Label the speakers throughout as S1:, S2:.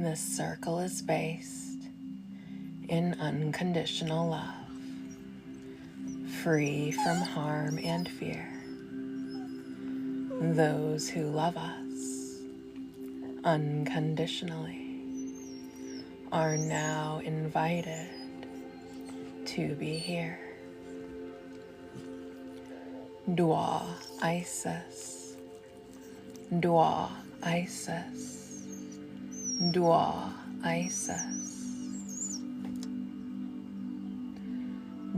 S1: This circle is based in unconditional love, free from harm and fear. Those who love us unconditionally are now invited to be here. Dua Isis, Dua Isis, Dua Isis,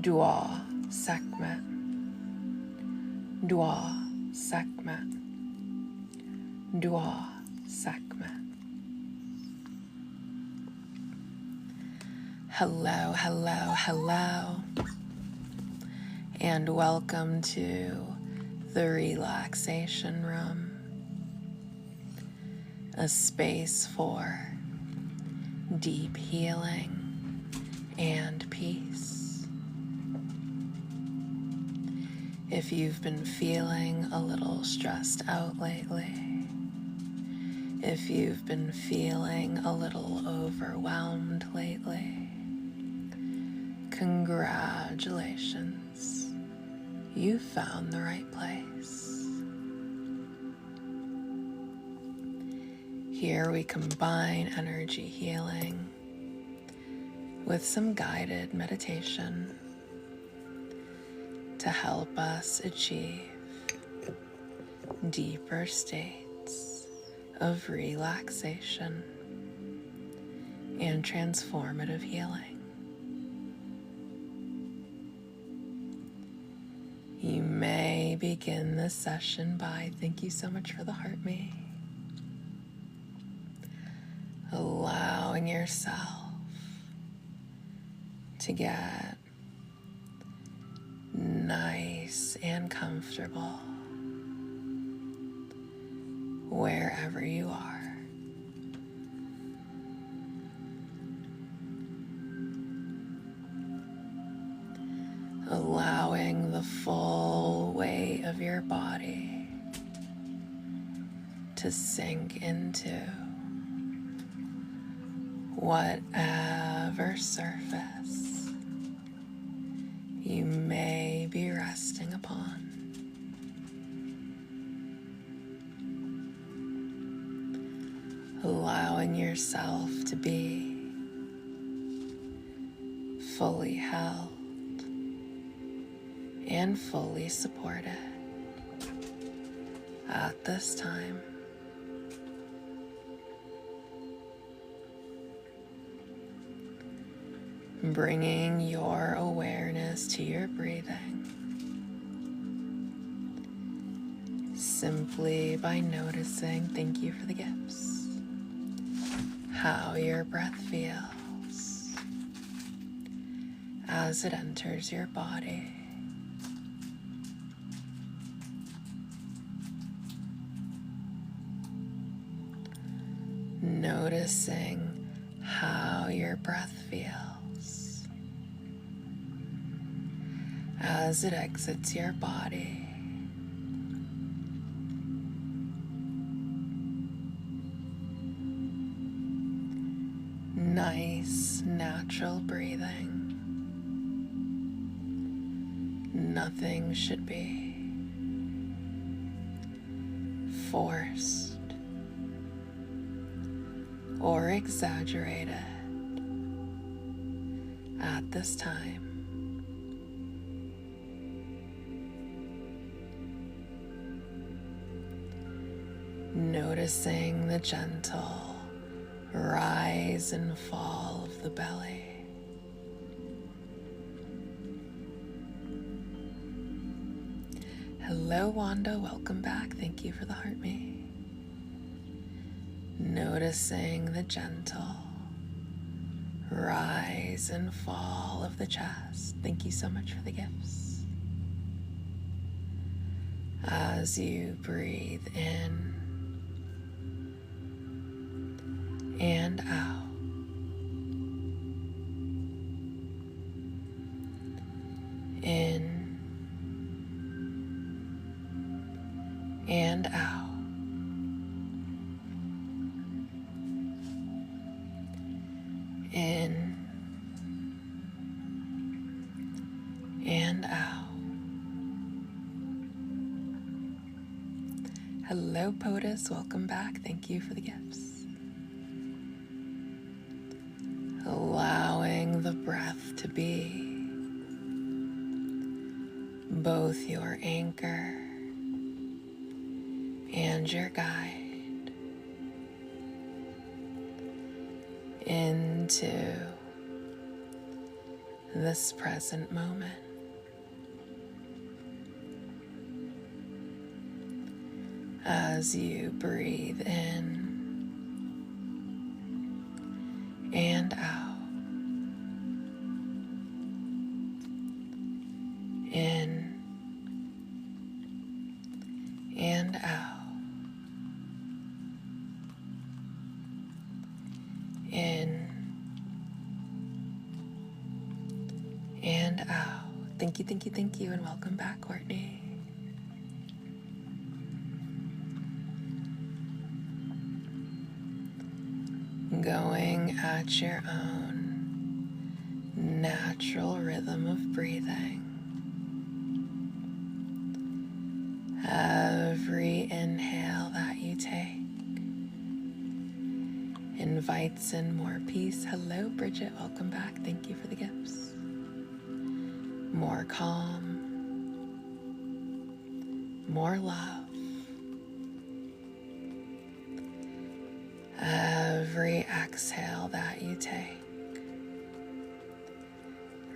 S1: Dua Sekhmet, Dua Sekhmet, Dua Sekhmet. Hello, hello, hello, and welcome to the Relaxation Room, a space for deep healing and peace. If you've been feeling a little stressed out lately, if you've been feeling a little overwhelmed lately, congratulations, you found the right place. Here we combine energy healing with some guided meditation to help us achieve deeper states of relaxation and transformative healing. You may begin this session by, thank you so much for the heart me, allowing yourself to get nice and comfortable wherever you are. Allowing the full weight of your body to sink into whatever surface you may be resting upon. Allowing yourself to be fully held and fully supported at this time. Bringing your awareness to your breathing, simply by noticing, thank you for the gifts, how your breath feels as it enters your body. Noticing how your breath feels as it exits your body. Nice, natural breathing. Nothing should be forced or exaggerated at this time. Noticing the gentle rise and fall of the belly. Hello, Wanda. Welcome back. Thank you for the heart me. Noticing the gentle rise and fall of the chest. Thank you so much for the gifts. As you breathe in and out. In and out. Hello, POTUS. Welcome back. Thank you for the gifts. Allowing the breath to be both your anchor and your guide into this present moment. As you breathe in and out, in and out, in and out. Thank you, thank you, thank you, and welcome back, Courtney. Going at your own natural rhythm of breathing. Every inhale that you take invites in more peace. Hello, Bridget. Welcome back. Thank you for the gifts. More calm, more love. Every exhale that you take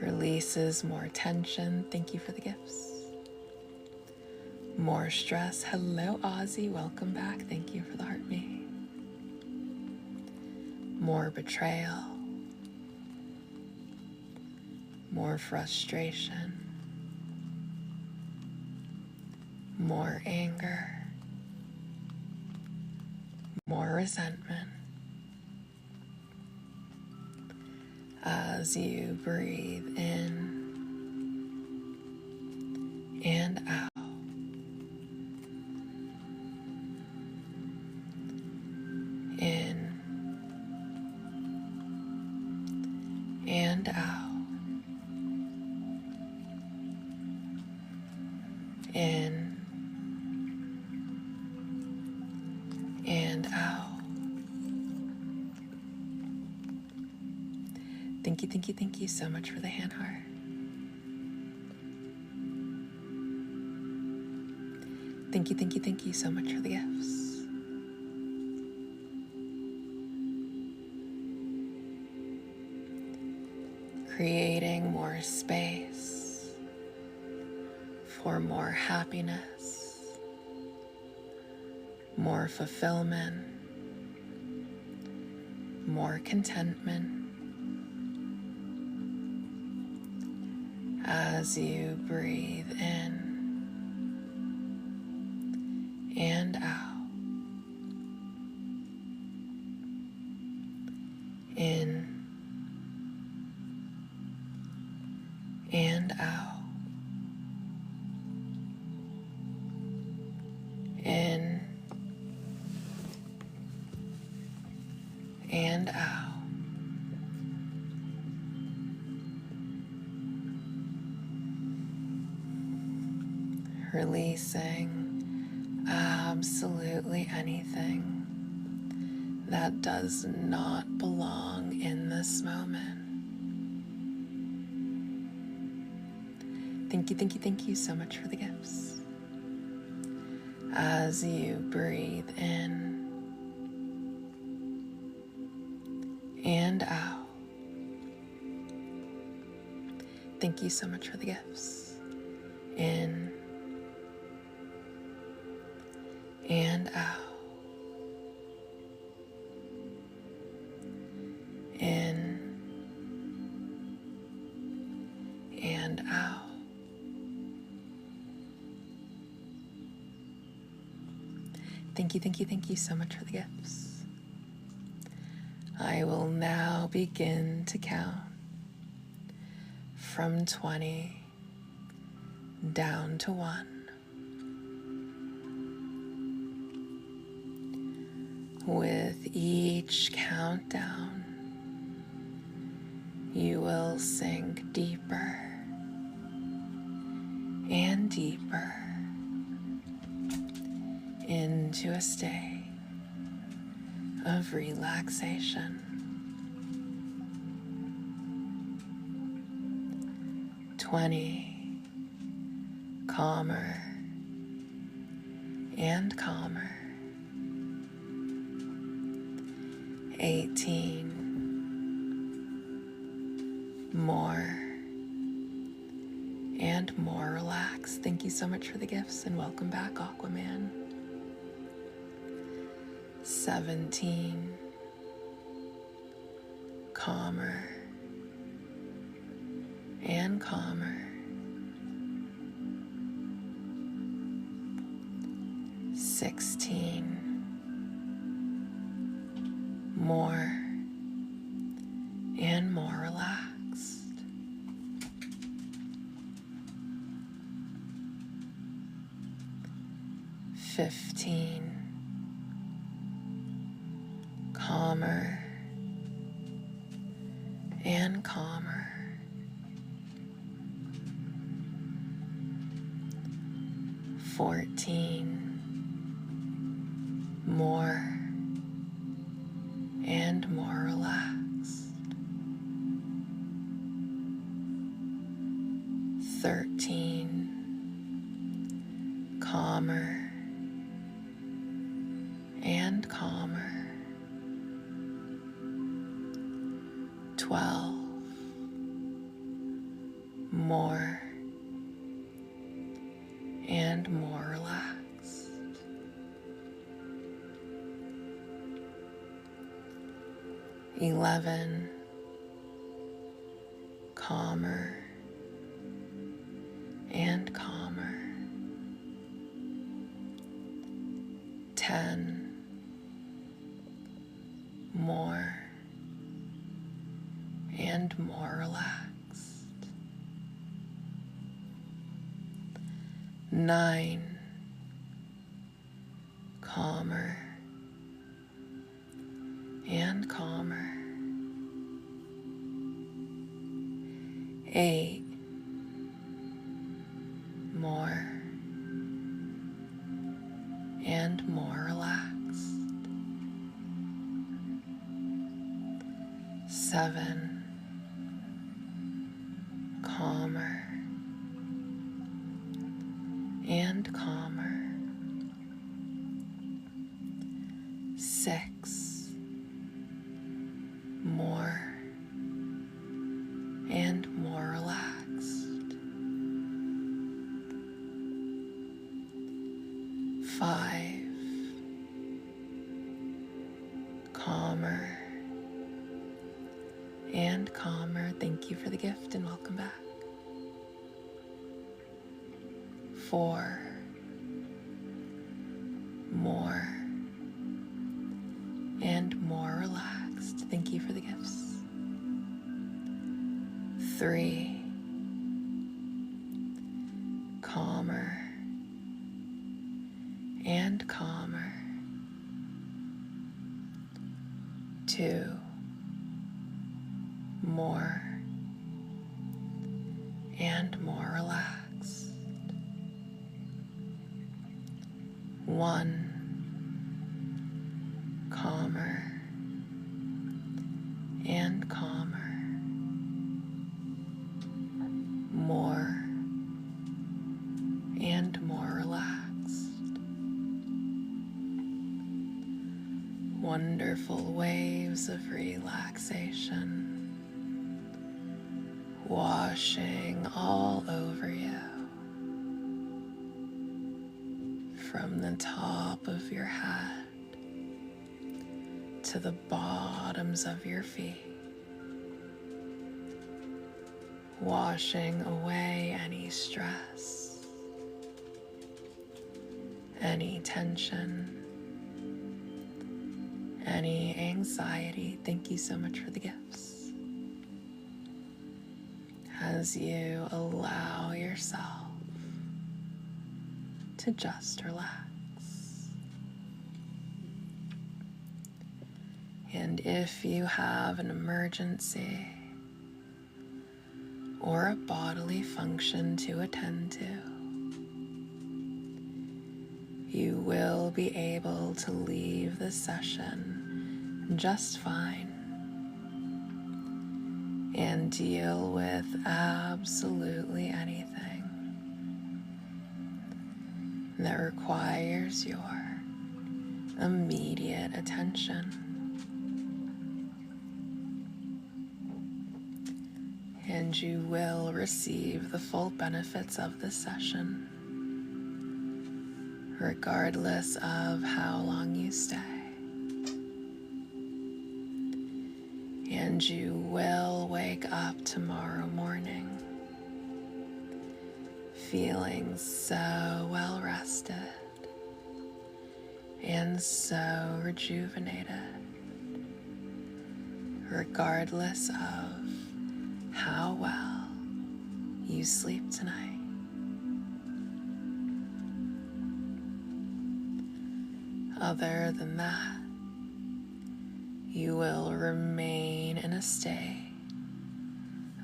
S1: releases more tension. Thank you for the gifts. More stress. Hello, Ozzy. Welcome back. Thank you for the heart me. More betrayal. More frustration. More anger. More resentment. As you breathe in and out. In and out. In and out. Thank you so much for the hand heart. Thank you so much for the gifts. Creating more space for more happiness, more fulfillment, more contentment. As you breathe in and out, in and out, in and out. Releasing absolutely anything that does not belong in this moment. Thank you so much for the gifts. As you breathe in and out. Thank you so much for the gifts. In and out. In and out. Thank you so much for the gifts. I will now begin to count from 20 down to 1. With each countdown, you will sink deeper and deeper into a state of relaxation. 20, calmer and calmer. 18, more and more relaxed. Thank you so much for the gifts and welcome back, Aquaman. 17, calmer and calmer. 16, more and more relaxed. 15, calmer and calmer. 14, more and more relaxed. 13, calmer and calmer. 12, more and more relaxed. 11, calmer and calmer. 10, more and more relaxed. 9, calmer and calmer. 8, more and more relaxed. 7, calmer and calmer. 6, more and more relaxed. 5, calmer and calmer. Thank you for the gift and welcome back. 4, more and more relaxed. Thank you for the gifts. 3, calmer and calmer. 2, more and more relaxed. 1, calmer and calmer. More and more relaxed. Wonderful waves of relaxation washing all over you, from the top of your head to the bottoms of your feet, washing away any stress, any tension, any anxiety. Thank you so much for the gifts. As you allow yourself to just relax. And if you have an emergency or a bodily function to attend to, you will be able to leave this session just fine and deal with absolutely anything that requires your immediate attention. And you will receive the full benefits of this session, regardless of how long you stay. And you will wake up tomorrow morning feeling so well rested and so rejuvenated, regardless of how well you sleep tonight. Other than that, you will remain in a state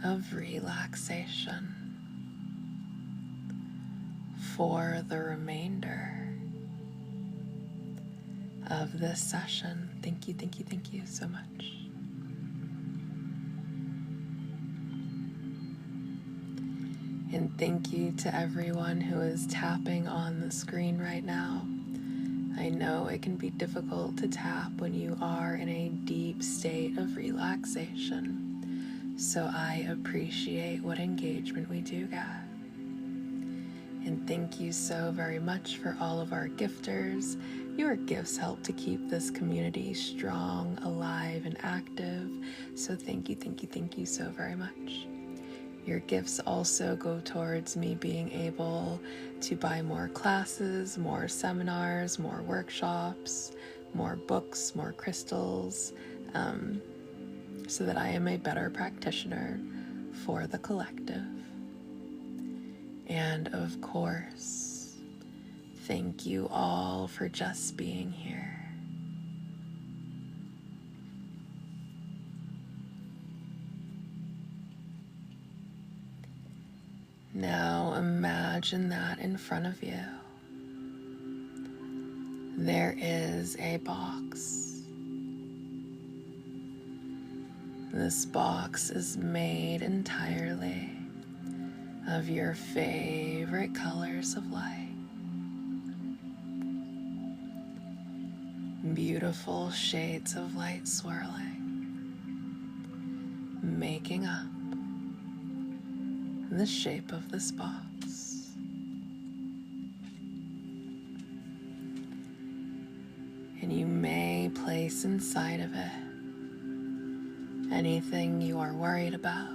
S1: of relaxation for the remainder of this session. Thank you, thank you, thank you so much. And thank you to everyone who is tapping on the screen right now. I know it can be difficult to tap when you are in a deep state of relaxation, so I appreciate what engagement we do get. And thank you so very much for all of our gifters. Your gifts help to keep this community strong, alive, and active, so thank you, thank you, thank you so very much. Your gifts also go towards me being able to buy more classes, more seminars, more workshops, more books, more crystals, so that I am a better practitioner for the collective. And of course, thank you all for just being here. Now imagine that in front of you, there is a box. This box is made entirely of your favorite colors of light. Beautiful shades of light swirling, making up the shape of this box. And you may place inside of it anything you are worried about,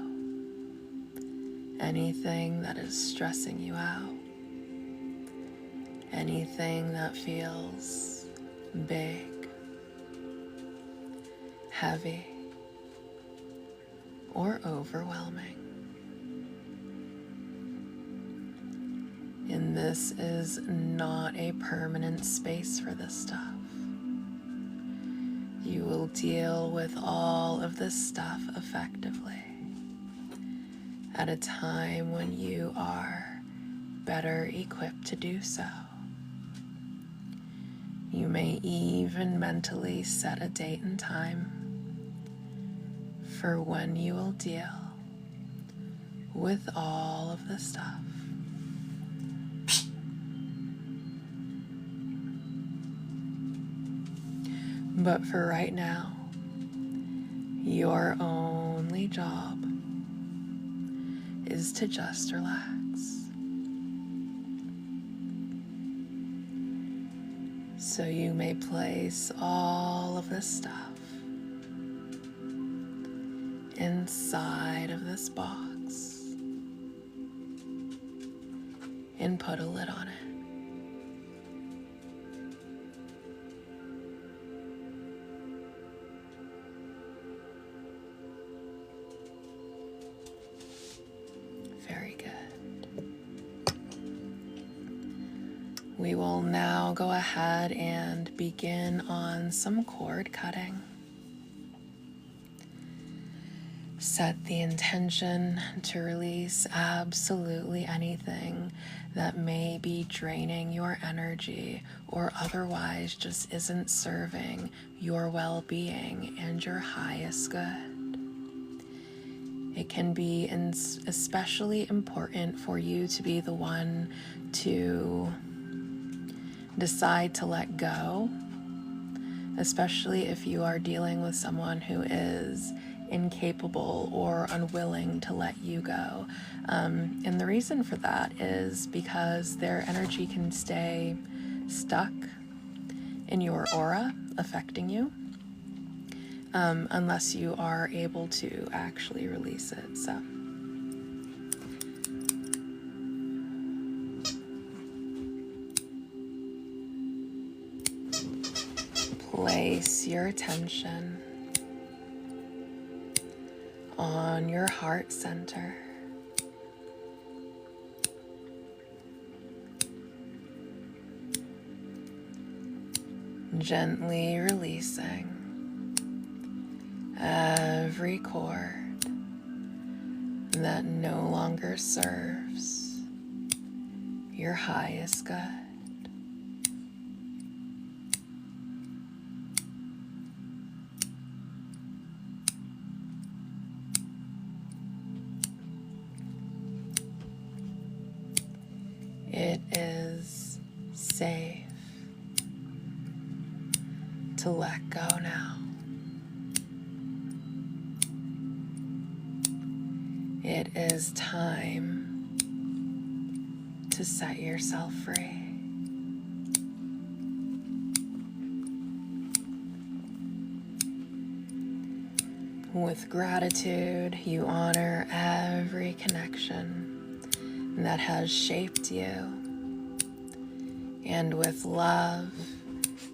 S1: anything that is stressing you out, anything that feels big, heavy, or overwhelming. And this is not a permanent space for this stuff. You will deal with all of this stuff effectively at a time when you are better equipped to do so. You may even mentally set a date and time for when you will deal with all of the stuff. But for right now, your only job is to just relax. So you may place all of this stuff inside of this box and put a lid on it. Very good. We will now go ahead and begin on some cord cutting. Set the intention to release absolutely anything that may be draining your energy or otherwise just isn't serving your well-being and your highest good. It can be especially important for you to be the one to decide to let go, especially if you are dealing with someone who is incapable or unwilling to let you go. And the reason for that is because their energy can stay stuck in your aura, affecting you, unless you are able to actually release it. So place your attention on your heart center. Gently releasing every cord that no longer serves your highest good. It is safe to let go now. It is time to set yourself free. With gratitude, you honor every connection that has shaped you. And with love,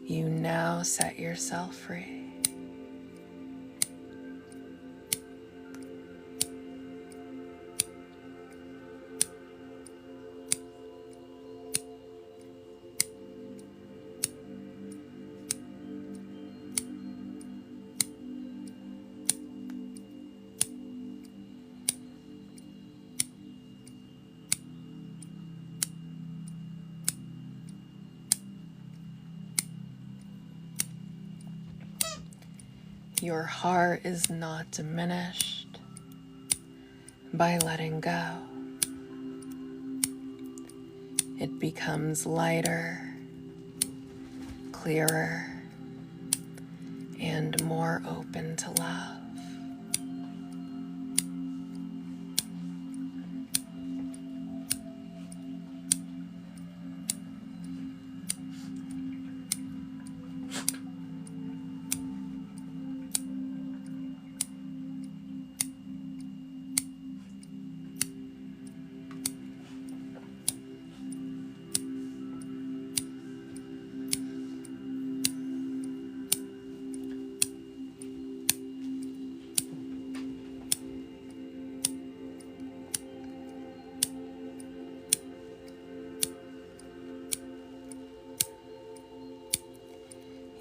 S1: you now set yourself free. Your heart is not diminished by letting go. It becomes lighter, clearer, and more open to love.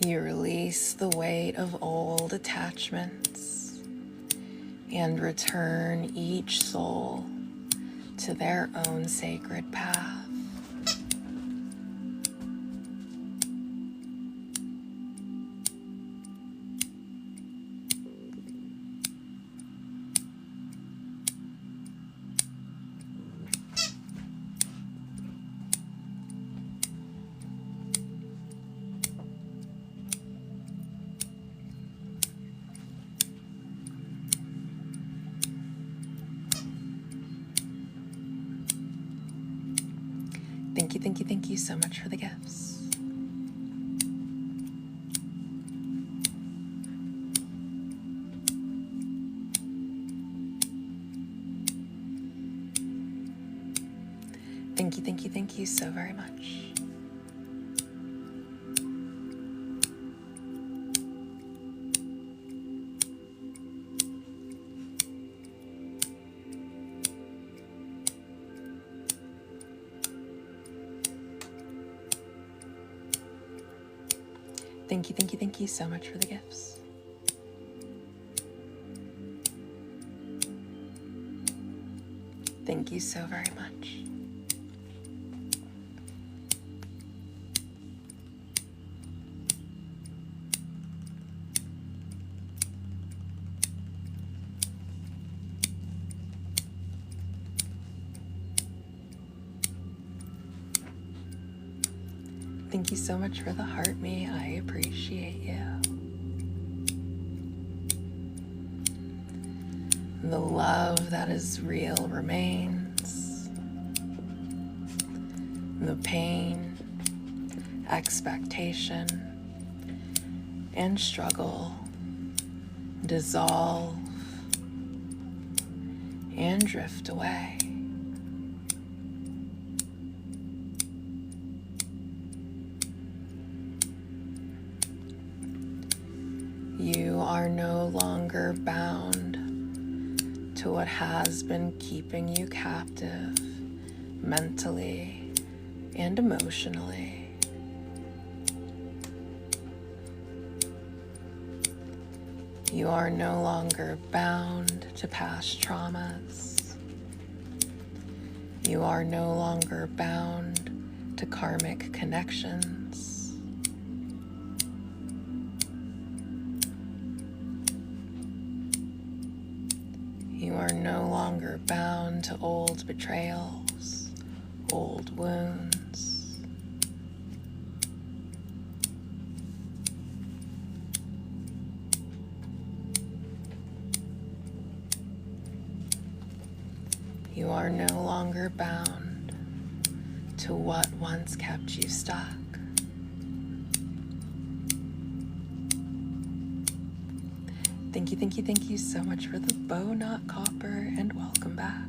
S1: You release the weight of old attachments and return each soul to their own sacred path. Thank you so much for the gifts. Thank you so very much. Thank you so much for the gifts. Thank you so very much. Thank you so much for the heart me. I appreciate you. The love that is real remains. The pain, expectation, and struggle dissolve and drift away. You are no longer bound to what has been keeping you captive mentally and emotionally. You are no longer bound to past traumas. You are no longer bound to karmic connections. You are no longer bound to old betrayals, old wounds. You are no longer bound to what once kept you stuck. Thank you so much for the bow knot copper, and welcome back.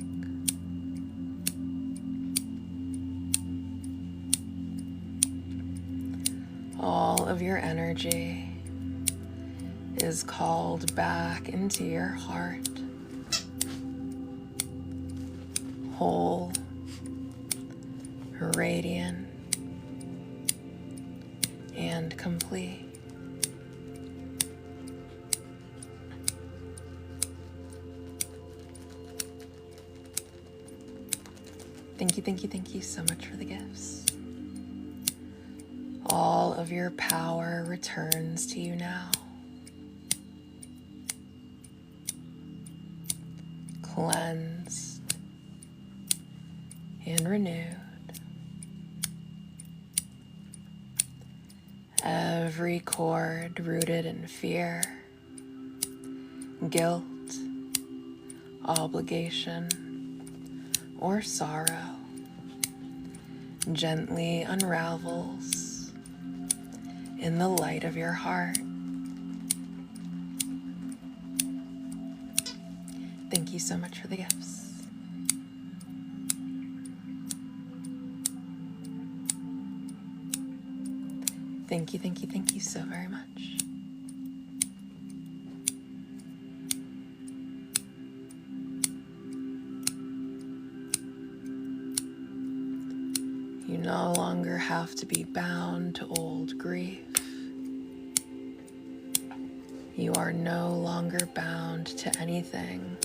S1: All of your energy is called back into your heart, whole, radiant, and complete. Thank you so much for the gifts. All of your power returns to you now. Cleansed and renewed. Every cord rooted in fear, guilt, obligation, or sorrow gently unravels in the light of your heart. Thank you so much for the gifts. Thank you so very much. You no longer have to be bound to old grief. You are no longer bound to anything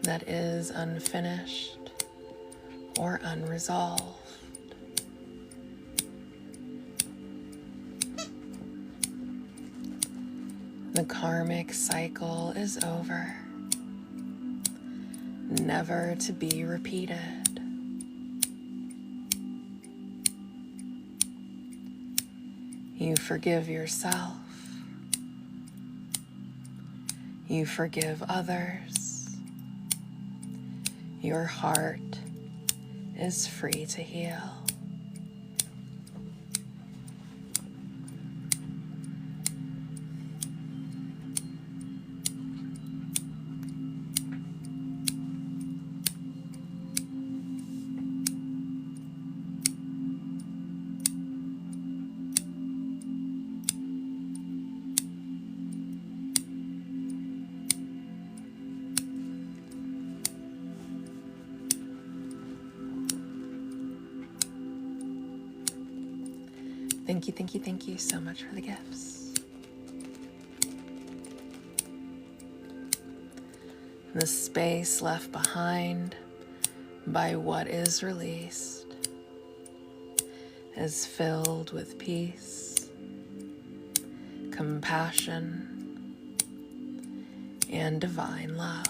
S1: that is unfinished or unresolved. The karmic cycle is over, never to be repeated. You forgive yourself. You forgive others. Your heart is free to heal. Thank you so much for the gifts. The space left behind by what is released is filled with peace, compassion, and divine love.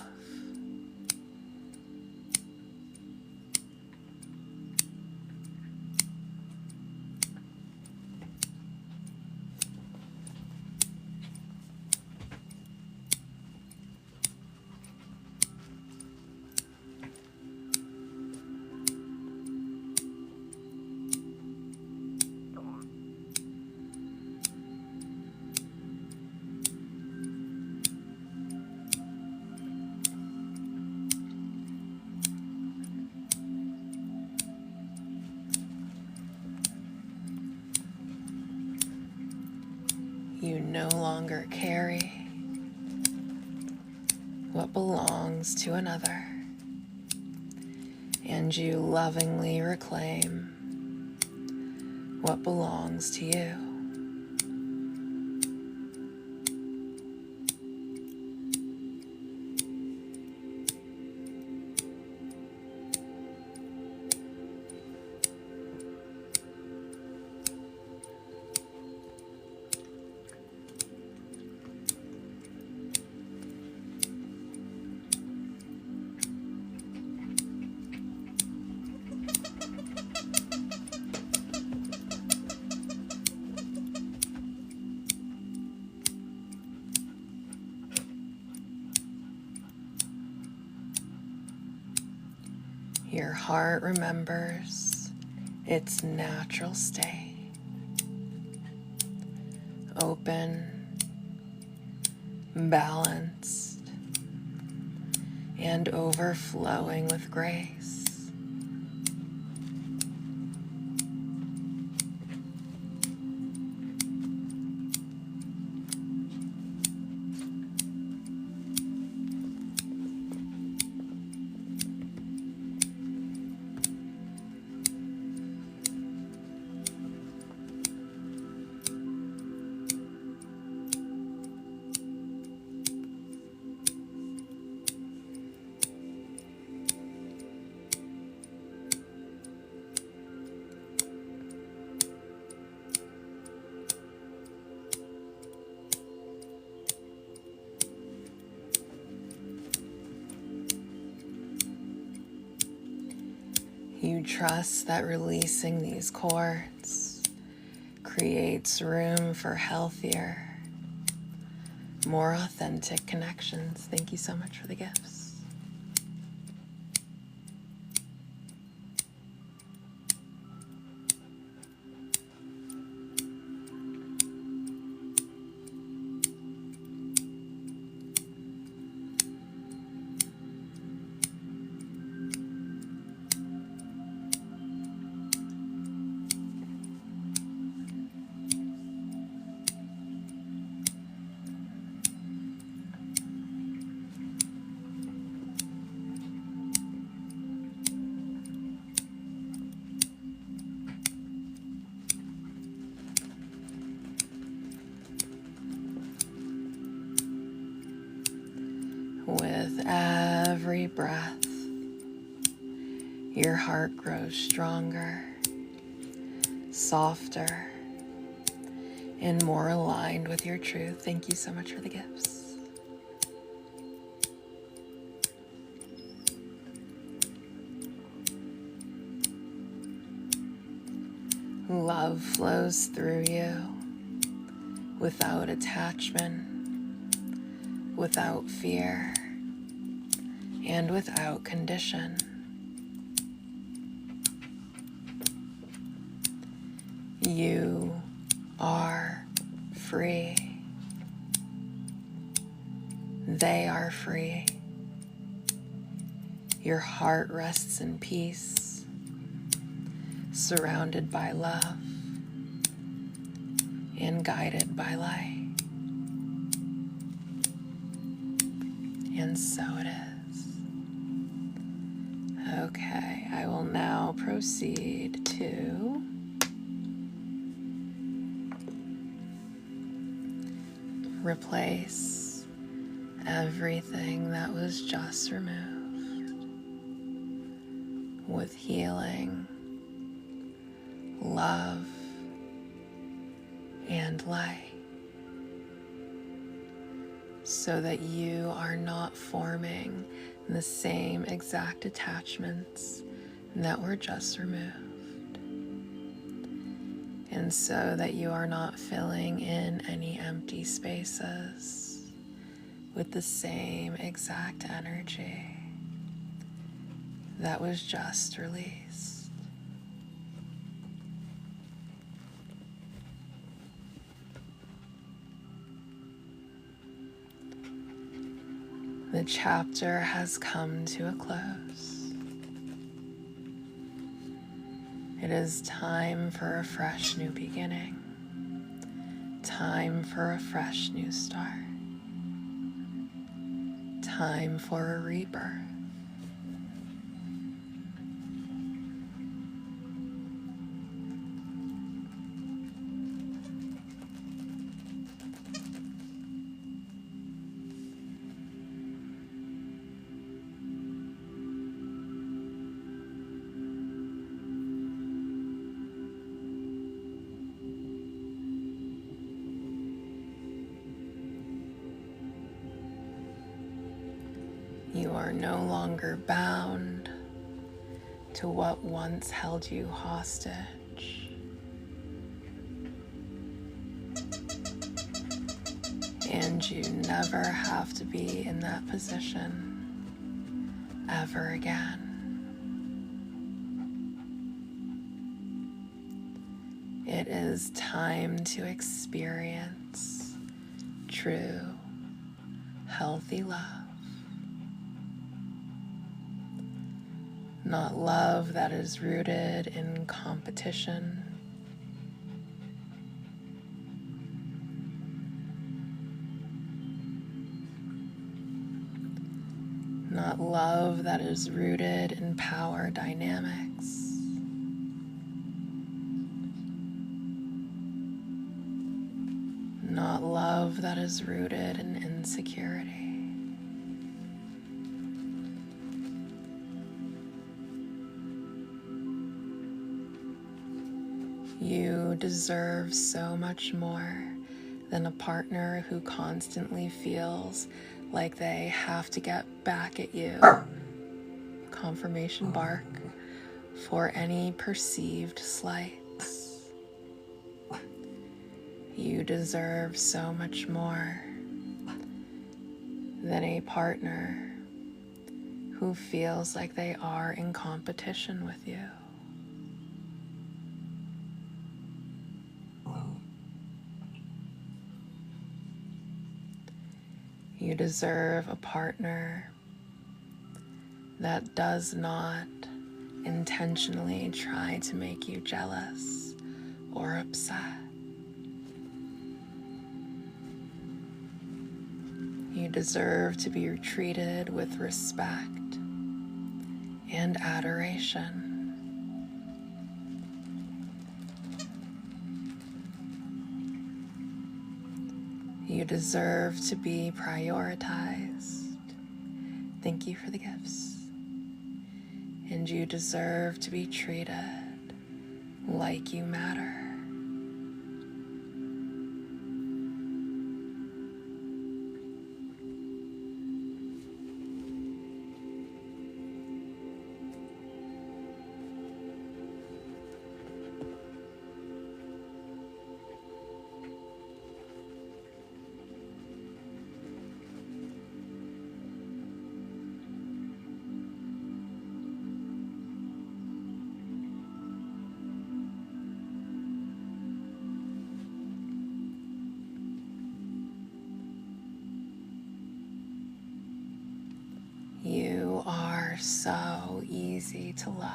S1: You no longer carry what belongs to another, and you lovingly reclaim what belongs to you. Your heart remembers its natural state, open, balanced, and overflowing with grace. You trust that releasing these cords creates room for healthier, more authentic connections. Thank you so much for the gifts. With every breath, your heart grows stronger, softer, and more aligned with your truth. Thank you so much for the gifts. Love flows through you without attachment, without fear, and without condition. You are free. They are free. Your heart rests in peace, surrounded by love and guided by light. And so it is. Okay, I will now proceed to replace everything that was just removed with healing, love, and light, so that you are not forming the same exact attachments that were just removed, and so that you are not filling in any empty spaces with the same exact energy that was just released. The chapter has come to a close. It is time for a fresh new beginning, time for a fresh new start, time for a rebirth. You are no longer bound to what once held you hostage. And you never have to be in that position ever again. It is time to experience true, healthy love. Not love that is rooted in competition, not love that is rooted in power dynamics, not love that is rooted in insecurity. You deserve so much more than a partner who constantly feels like they have to get back at you, confirmation bark, for any perceived slights. You deserve so much more than a partner who feels like they are in competition with you. You deserve a partner that does not intentionally try to make you jealous or upset. You deserve to be treated with respect and adoration. You deserve to be prioritized. Thank you for the gifts. And you deserve to be treated like you matter. You are so easy to love,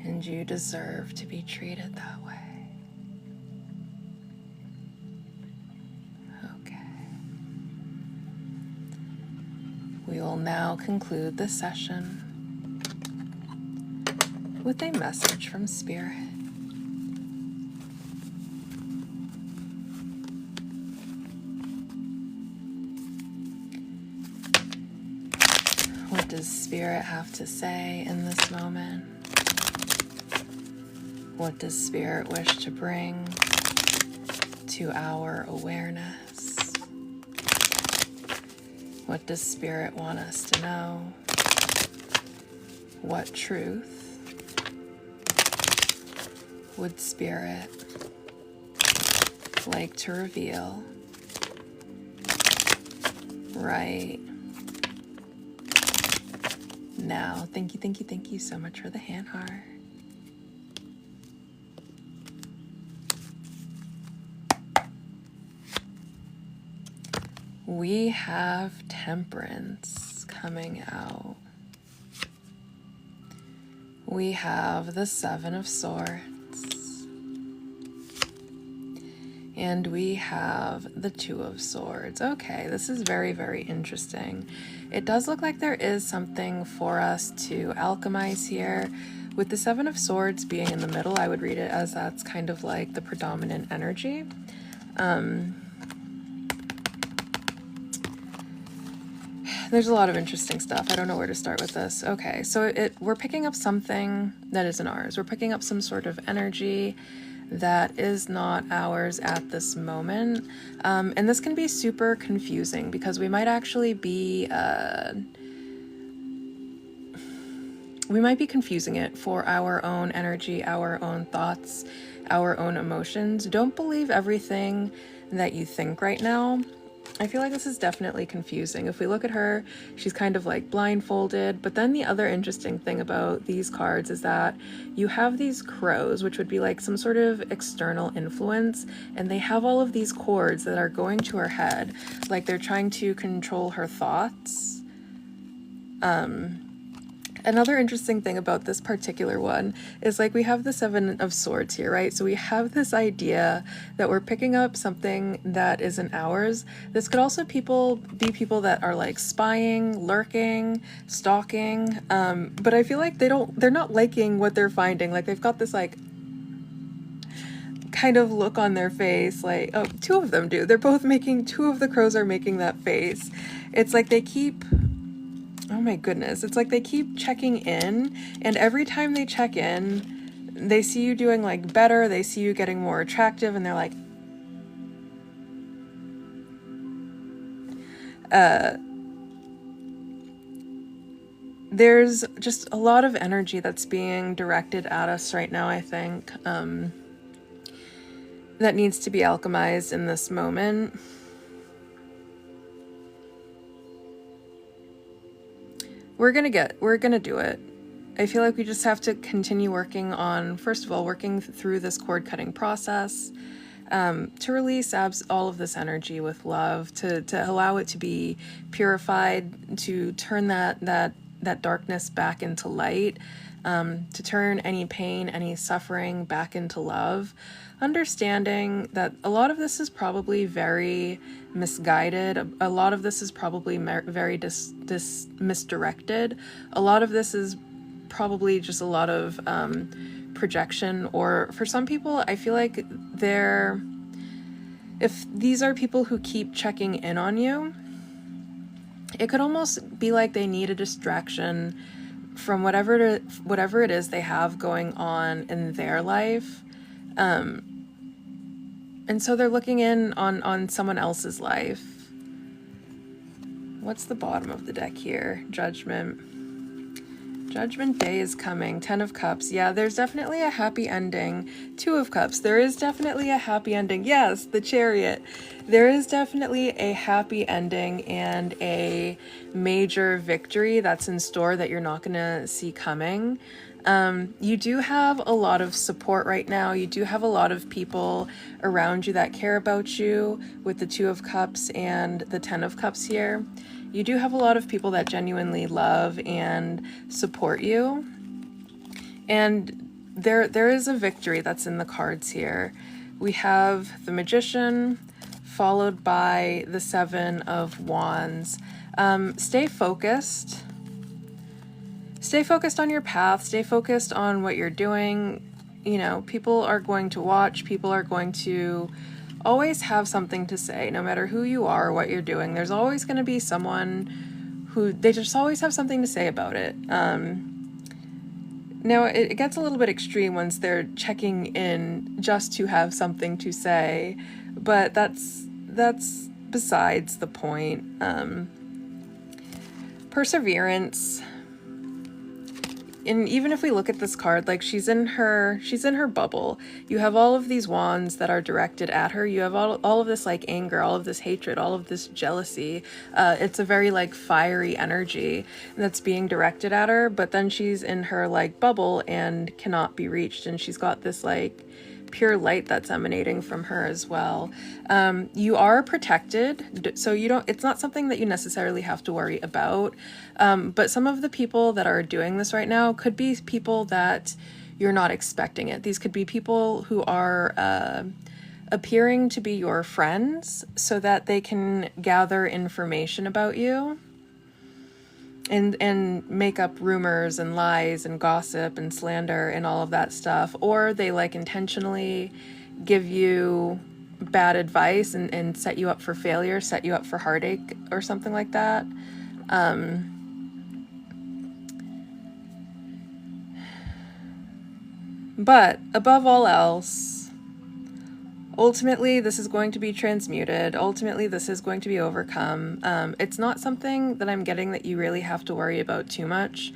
S1: and you deserve to be treated that way. Okay. We will now conclude the session with a message from Spirit. does Spirit have to say in this moment? What does Spirit wish to bring to our awareness? What does Spirit want us to know? What truth would Spirit like to reveal right now? Thank you so much for the hand heart. We have Temperance coming out. We have the Seven of Swords. And we have the Two of Swords. Okay, this is very, very interesting. It does look like there is something for us to alchemize here. With the Seven of Swords being in the middle, I would read it as that's kind of like the predominant energy. There's a lot of interesting stuff. I don't know where to start with this. Okay, so we're picking up something that isn't ours. We're picking up some sort of energy that is not ours at this moment. And this can be super confusing because we might actually be... we might be confusing it for our own energy, our own thoughts, our own emotions. Don't believe everything that you think right now. I feel like this is definitely confusing. If we look at her, she's kind of like blindfolded. But then the other interesting thing about these cards is that you have these crows, which would be like some sort of external influence. And they have all of these cords that are going to her head, like they're trying to control her thoughts. Another interesting thing about this particular one is like we have the Seven of Swords here, right? So we have this idea that we're picking up something that isn't ours. This could also be people that are like spying, lurking, stalking. But I feel like they're not liking what they're finding. Like they've got this like kind of look on their face, like, oh, two of them do. Two of the crows are making that face. It's like they keep... Oh my goodness. It's like they keep checking in, and every time they check in, they see you doing like better, they see you getting more attractive, and they're like, there's just a lot of energy that's being directed at us right now, I think, that needs to be alchemized in this moment. We're gonna do it. I feel like we just have to continue working on, first of all, working through this cord cutting process, to release all of this energy with love, to allow it to be purified, to turn that darkness back into light, to turn any pain, any suffering back into love, understanding that a lot of this is probably very misguided. A lot of this is probably very misdirected. A lot of this is probably just a lot of projection, or for some people, I feel like if these are people who keep checking in on you, it could almost be like they need a distraction from whatever it is they have going on in their life. And so they're looking in on someone else's life. What's the bottom of the deck here? Judgment. Judgment Day is coming. 10 of Cups. Yeah, there's definitely a happy ending. 2 of Cups. There is definitely a happy ending. Yes, the Chariot. There is definitely a happy ending and a major victory that's in store that you're not going to see coming. You do have a lot of support right now. You do have a lot of people around you that care about you with the 2 of Cups and the 10 of Cups here. You do have a lot of people that genuinely love and support you. And there is a victory that's in the cards here. We have the Magician followed by the 7 of Wands. Stay focused. Stay focused on your path. Stay focused on what you're doing. You know, people are going to watch. People are going to always have something to say, no matter who you are or what you're doing. There's always going to be someone who they just always have something to say about it. Now, it gets a little bit extreme once they're checking in just to have something to say, but that's besides the point. Perseverance. And even if we look at this card, like she's in her bubble. You have all of these wands that are directed at her. You have all of this like anger, all of this hatred, all of this jealousy. It's a very like fiery energy that's being directed at her, but then she's in her like bubble and cannot be reached. And she's got this like pure light that's emanating from her as well. You are protected, so it's not something that you necessarily have to worry about. But some of the people that are doing this right now could be people that you're not expecting it. These could be people who are appearing to be your friends so that they can gather information about you and make up rumors and lies and gossip and slander and all of that stuff. Or they like intentionally give you bad advice and set you up for failure, set you up for heartache or something like that. But above all else, ultimately, this is going to be transmuted. Ultimately, this is going to be overcome. It's not something that I'm getting that you really have to worry about too much.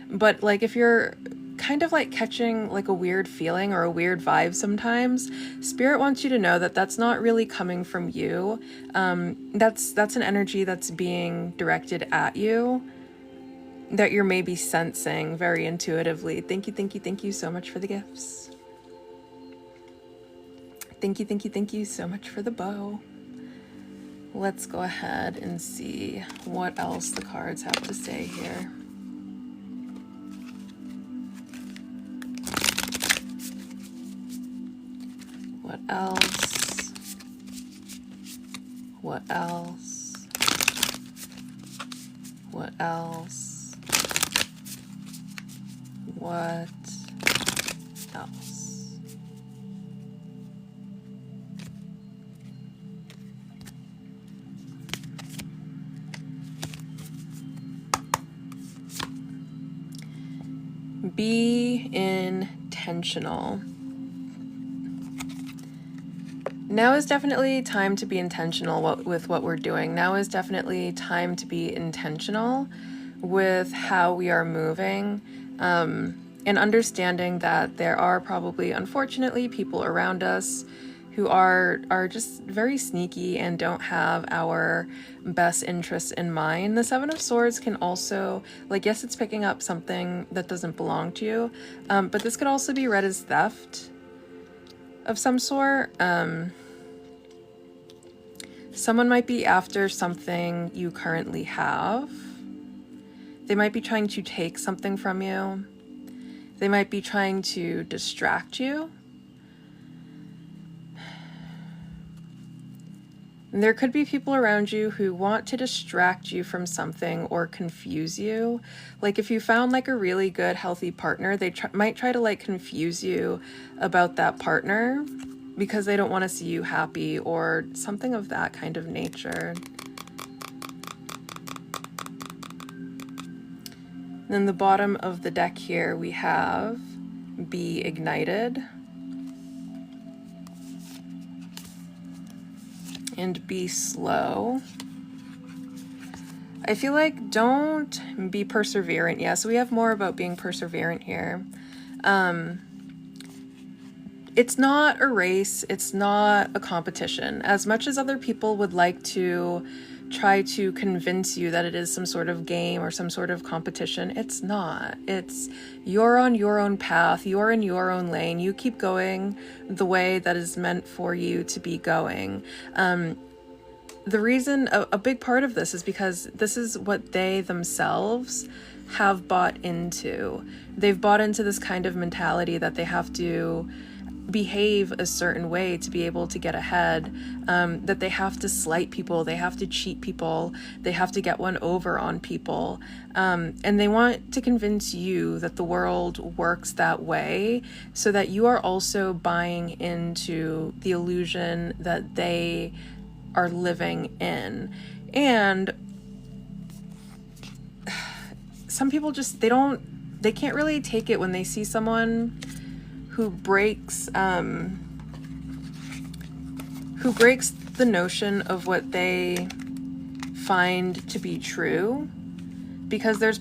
S1: But like if you're kind of like catching like a weird feeling or a weird vibe sometimes, Spirit wants you to know that that's not really coming from you. That's an energy that's being directed at you that you're maybe sensing very intuitively. Thank you so much for the gifts. Thank you so much for the bow. Let's go ahead and see what else the cards have to say here. What else? What else? What else? What else? Be intentional. Now is definitely time to be intentional with what we're doing. Now is definitely time to be intentional with how we are moving, and understanding that there are probably, unfortunately, people around us who are just very sneaky and don't have our best interests in mind. The Seven of Swords can also, like, yes, it's picking up something that doesn't belong to you, but this could also be read as theft of some sort. Someone might be after something you currently have. They might be trying to take something from you. They might be trying to distract you. And there could be people around you who want to distract you from something or confuse you. Like if you found like a really good, healthy partner, they might try to like confuse you about that partner because they don't want to see you happy or something of that kind of nature. Then the bottom of the deck here, we have be ignited and be slow. I feel like don't be perseverant. Yeah, so we have more about being perseverant here. It's not a race. It's not a competition. As much as other people would like to try to convince you that it is some sort of game or some sort of competition, it's not. It's you're on your own path, you're in your own lane, you keep going the way that is meant for you to be going. The reason, a big part of this is because this is what they themselves have bought into. They've bought into this kind of mentality that they have to behave a certain way to be able to get ahead, that they have to slight people, they have to cheat people, they have to get one over on people, and they want to convince you that the world works that way so that you are also buying into the illusion that they are living in. And some people just, they can't really take it when they see someone who breaks the notion of what they find to be true, because there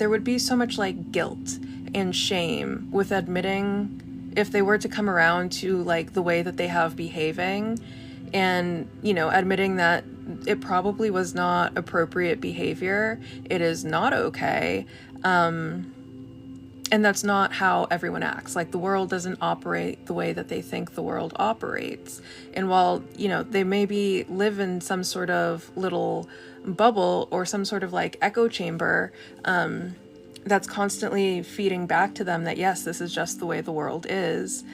S1: would be so much like guilt and shame with admitting, if they were to come around to like the way that they have behaving, and, you know, admitting that it probably was not appropriate behavior. It is not okay. And that's not how everyone acts. Like, the world doesn't operate the way that they think the world operates. And while, you know, they maybe live in some sort of little bubble or some sort of like echo chamber, that's constantly feeding back to them that, yes, this is just the way the world is.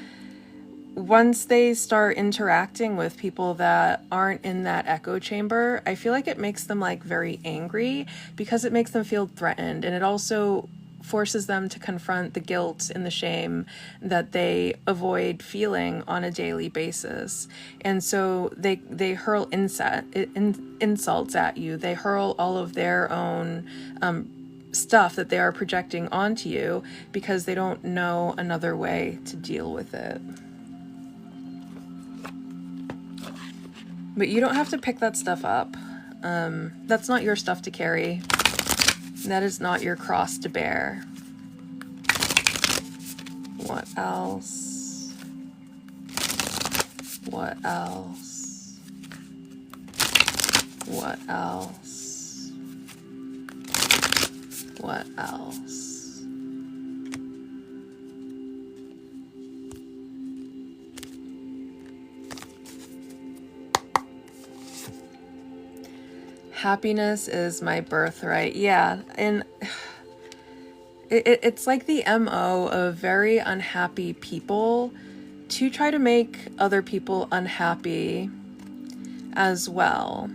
S1: Once they start interacting with people that aren't in that echo chamber, I feel like it makes them like very angry, because it makes them feel threatened, and it also forces them to confront the guilt and the shame that they avoid feeling on a daily basis. And so they hurl insults at you. They hurl all of their own stuff that they are projecting onto you, because they don't know another way to deal with it. But you don't have to pick that stuff up. That's not your stuff to carry. That is not your cross to bear. What else? What else? What else? What else? Happiness is my birthright. Yeah, and it's like the MO of very unhappy people to try to make other people unhappy as well.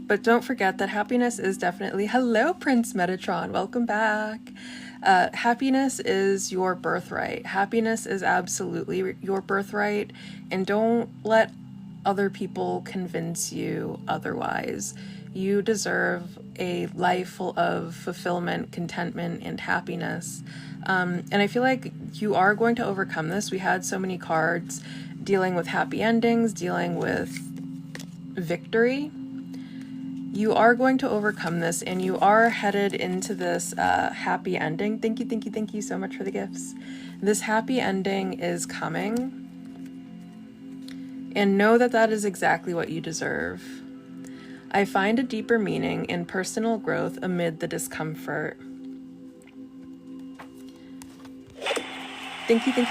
S1: But don't forget that happiness is definitely... Hello, Prince Metatron. Welcome back. Happiness is your birthright. Happiness is absolutely your birthright, and don't let other people convince you otherwise. You deserve a life full of fulfillment, contentment, and happiness. And I feel like you are going to overcome this. We had so many cards dealing with happy endings, dealing with victory. You are going to overcome this, and you are headed into this happy ending. Thank you so much for the gifts. This happy ending is coming. And know that that is exactly what you deserve. I find a deeper meaning in personal growth amid the discomfort. Thank you so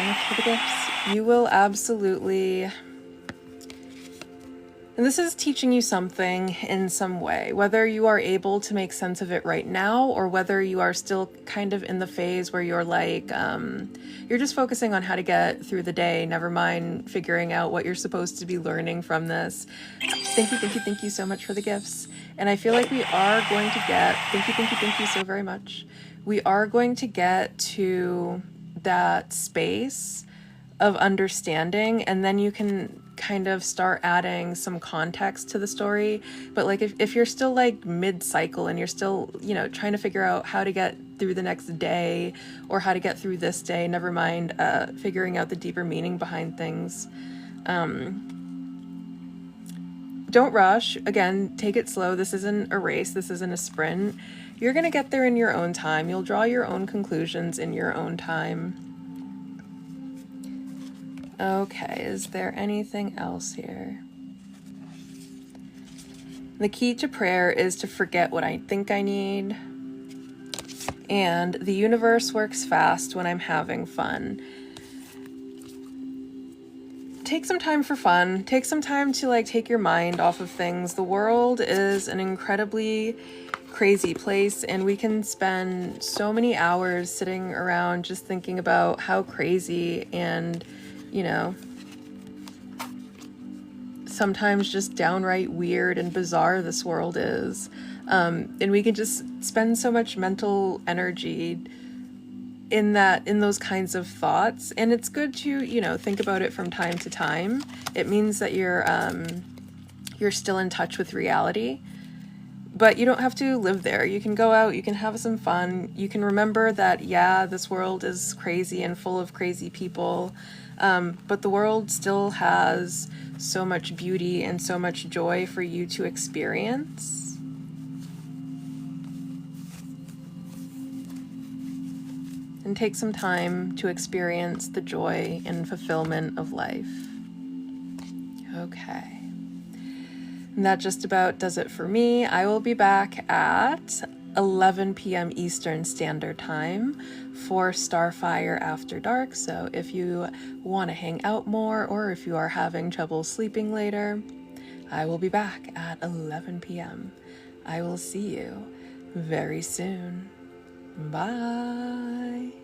S1: much for the gifts. You will absolutely... And this is teaching you something in some way, whether you are able to make sense of it right now, or whether you are still kind of in the phase where you're like, you're just focusing on how to get through the day, never mind figuring out what you're supposed to be learning from this. Thank you so much for the gifts. And I feel like we are going to get, thank you so very much. We are going to get to that space of understanding, and then you can kind of start adding some context to the story. But like if you're still like mid-cycle and you're still, you know, trying to figure out how to get through the next day or how to get through this day, never mind figuring out the deeper meaning behind things, don't rush. Again, take it slow. This isn't a race. This isn't a sprint. You're gonna get there in your own time. You'll draw your own conclusions in your own time. Okay, is there anything else here? The key to prayer is to forget what I think I need. And the universe works fast when I'm having fun. Take some time for fun. Take some time to like take your mind off of things. The world is an incredibly crazy place, and we can spend so many hours sitting around just thinking about how crazy and, you know, sometimes just downright weird and bizarre this world is. And we can just spend so much mental energy in those kinds of thoughts. And it's good to, you know, think about it from time to time. It means that you're you're still in touch with reality. But you don't have to live there. You can go out, you can have some fun. You can remember that, yeah, this world is crazy and full of crazy people, but the world still has so much beauty and so much joy for you to experience. And take some time to experience the joy and fulfillment of life. Okay. And that just about does it for me. I will be back at 11 p.m. Eastern Standard Time for Starfire After Dark. So if you want to hang out more, or if you are having trouble sleeping later, I will be back at 11 p.m. I will see you very soon. Bye.